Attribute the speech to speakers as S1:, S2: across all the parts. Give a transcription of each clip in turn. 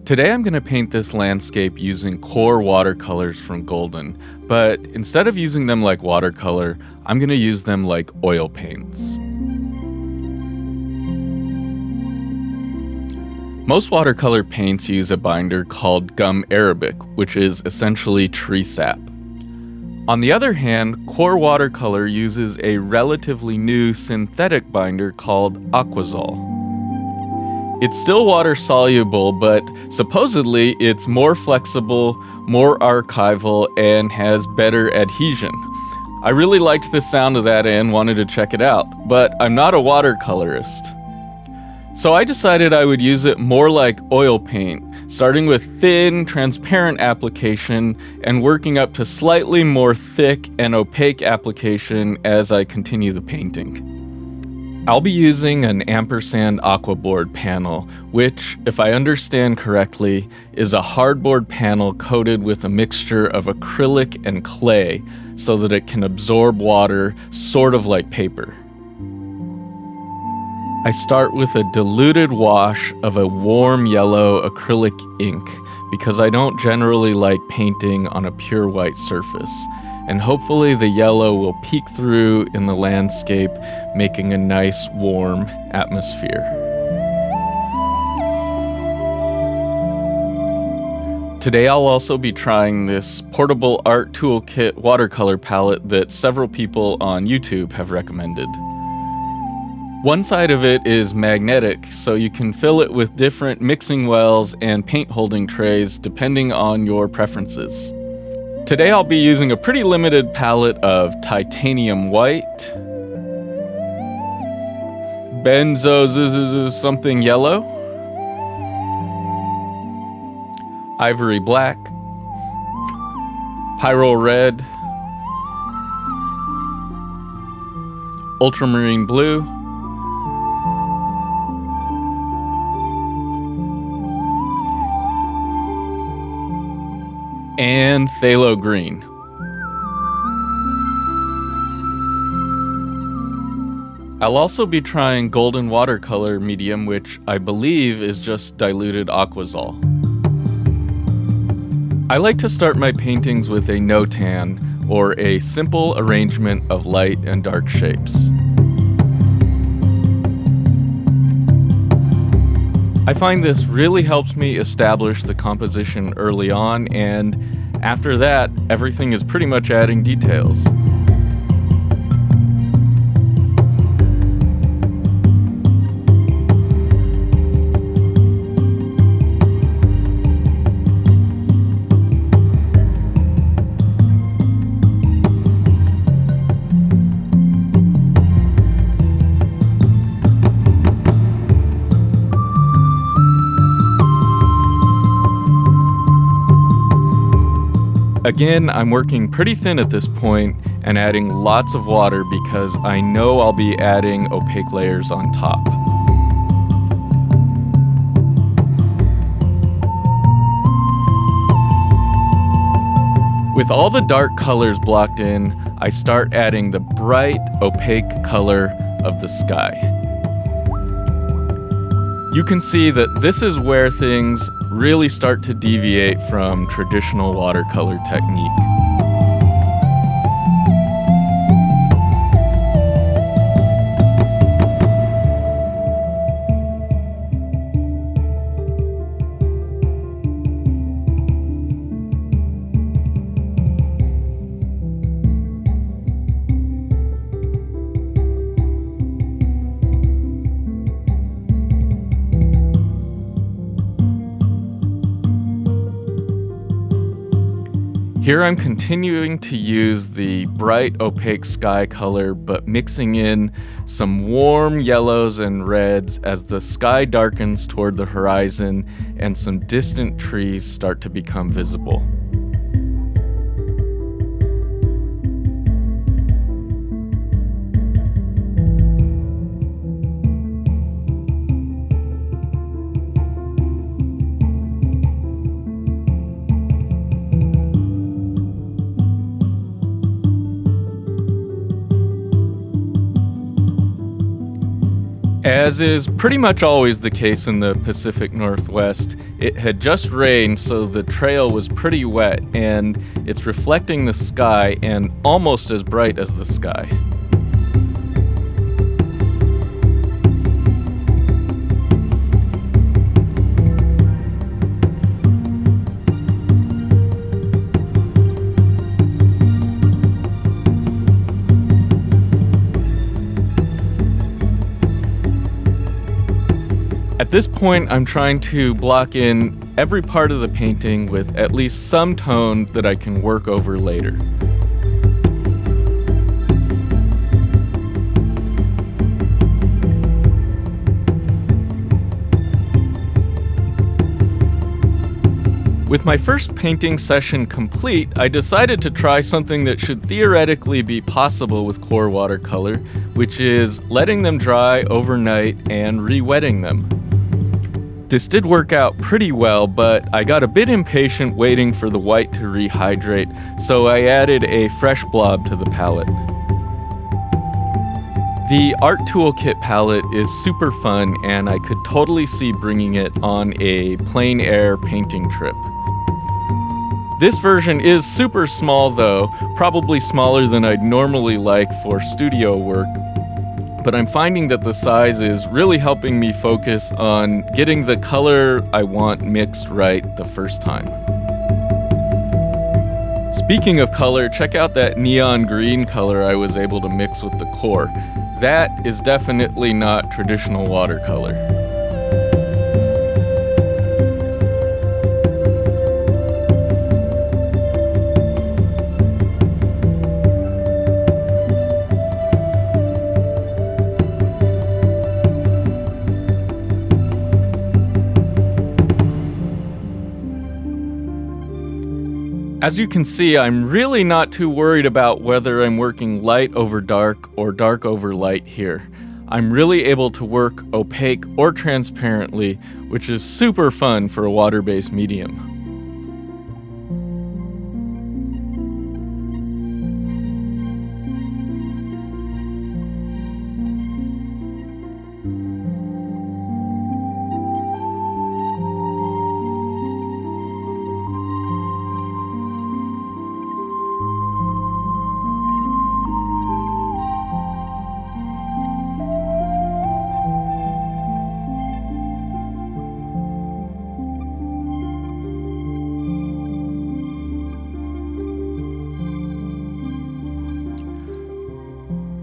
S1: Today I'm going to paint this landscape using QoR watercolors from Golden, but instead of using them like watercolor, I'm going to use them like oil paints. Most watercolor paints use a binder called gum arabic, which is essentially tree sap. On the other hand, QoR Watercolor uses a relatively new synthetic binder called Aquazol. It's still water soluble, but supposedly it's more flexible, more archival, and has better adhesion. I really liked the sound of that and wanted to check it out, but I'm not a watercolorist. So I decided I would use it more like oil paint, starting with thin, transparent application and working up to slightly more thick and opaque application as I continue the painting. I'll be using an ampersand aquaboard panel, which, if I understand correctly, is a hardboard panel coated with a mixture of acrylic and clay so that it can absorb water, sort of like paper. I start with a diluted wash of a warm yellow acrylic ink because I don't generally like painting on a pure white surface, and hopefully the yellow will peek through in the landscape, making a nice warm atmosphere. Today I'll also be trying this portable art toolkit watercolor palette that several people on YouTube have recommended. One side of it is magnetic, so you can fill it with different mixing wells and paint holding trays depending on your preferences. Today I'll be using a pretty limited palette of titanium white, benzo something yellow, ivory black, pyrrole red, ultramarine blue, and phthalo green. I'll also be trying Golden watercolor medium, which I believe is just diluted Aquazol. I like to start my paintings with a no-tan, or a simple arrangement of light and dark shapes. I find this really helps me establish the composition early on, and after that, everything is pretty much adding details. Again, I'm working pretty thin at this point and adding lots of water because I know I'll be adding opaque layers on top. With all the dark colors blocked in, I start adding the bright, opaque color of the sky. You can see that this is where things really start to deviate from traditional watercolor technique. Here I'm continuing to use the bright opaque sky color, but mixing in some warm yellows and reds as the sky darkens toward the horizon and some distant trees start to become visible. As is pretty much always the case in the Pacific Northwest, it had just rained, so the trail was pretty wet, and it's reflecting the sky and almost as bright as the sky. At this point, I'm trying to block in every part of the painting with at least some tone that I can work over later. With my first painting session complete, I decided to try something that should theoretically be possible with QoR Watercolor, which is letting them dry overnight and re-wetting them. This did work out pretty well, but I got a bit impatient waiting for the white to rehydrate, so I added a fresh blob to the palette. The Art Toolkit palette is super fun, and I could totally see bringing it on a plein air painting trip. This version is super small though, probably smaller than I'd normally like for studio work, but I'm finding that the size is really helping me focus on getting the color I want mixed right the first time. Speaking of color, check out that neon green color I was able to mix with the QoR. That is definitely not traditional watercolor. As you can see, I'm really not too worried about whether I'm working light over dark or dark over light here. I'm really able to work opaque or transparently, which is super fun for a water-based medium.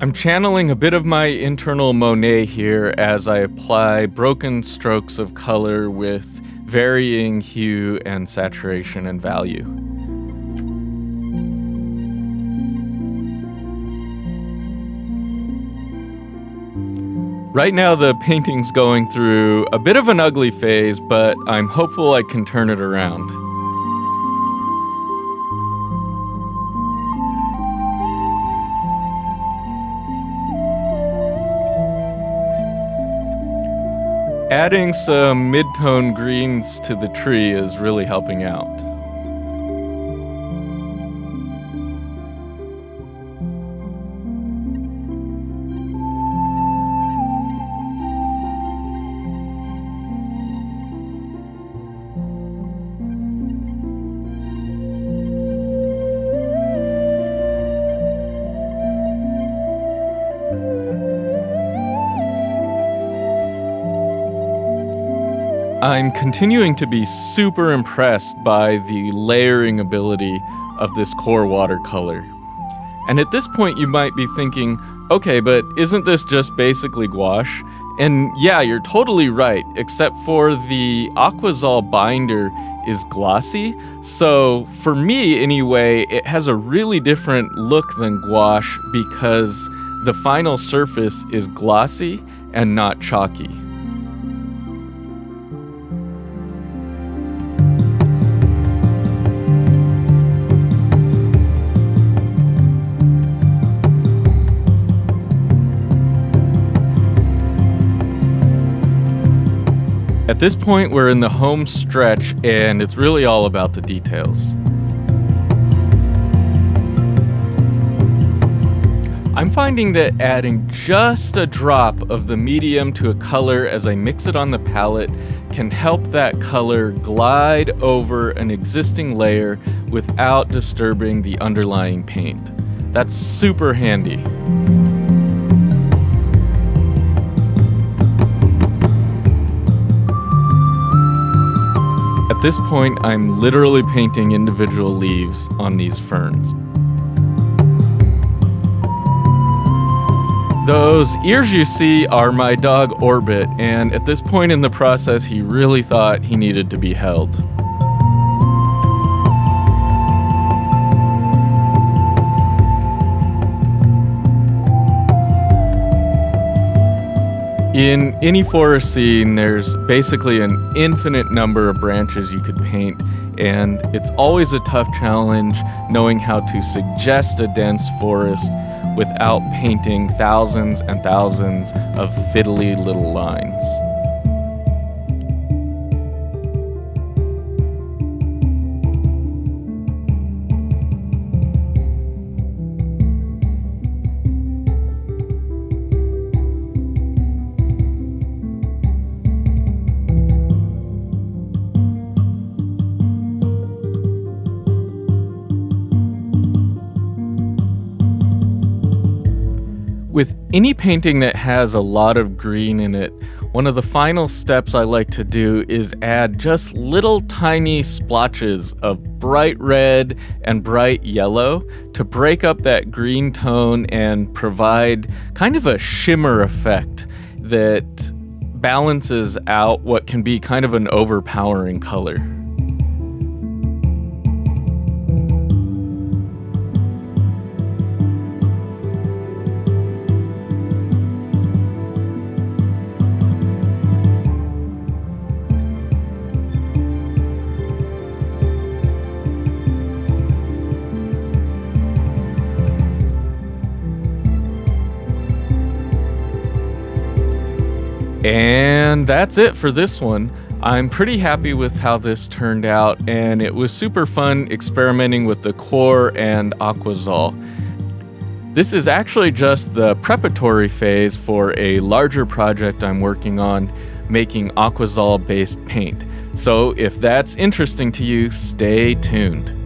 S1: I'm channeling a bit of my internal Monet here as I apply broken strokes of color with varying hue and saturation and value. Right now the painting's going through a bit of an ugly phase, but I'm hopeful I can turn it around. Adding some mid-tone greens to the tree is really helping out. I'm continuing to be super impressed by the layering ability of this QoR Watercolor. And at this point you might be thinking, okay, but isn't this just basically gouache? And yeah, you're totally right, except for the Aquazol binder is glossy. So for me anyway, it has a really different look than gouache because the final surface is glossy and not chalky. At this point, we're in the home stretch, and it's really all about the details. I'm finding that adding just a drop of the medium to a color as I mix it on the palette can help that color glide over an existing layer without disturbing the underlying paint. That's super handy. At this point, I'm literally painting individual leaves on these ferns. Those ears you see are my dog Orbit, and at this point in the process, he really thought he needed to be held. In any forest scene, there's basically an infinite number of branches you could paint, and it's always a tough challenge knowing how to suggest a dense forest without painting thousands and thousands of fiddly little lines. With any painting that has a lot of green in it, one of the final steps I like to do is add just little tiny splotches of bright red and bright yellow to break up that green tone and provide kind of a shimmer effect that balances out what can be kind of an overpowering color. And that's it for this one. I'm pretty happy with how this turned out, and it was super fun experimenting with the QoR and Aquazol. This is actually just the preparatory phase for a larger project I'm working on, making Aquazol-based paint. So if that's interesting to you, stay tuned.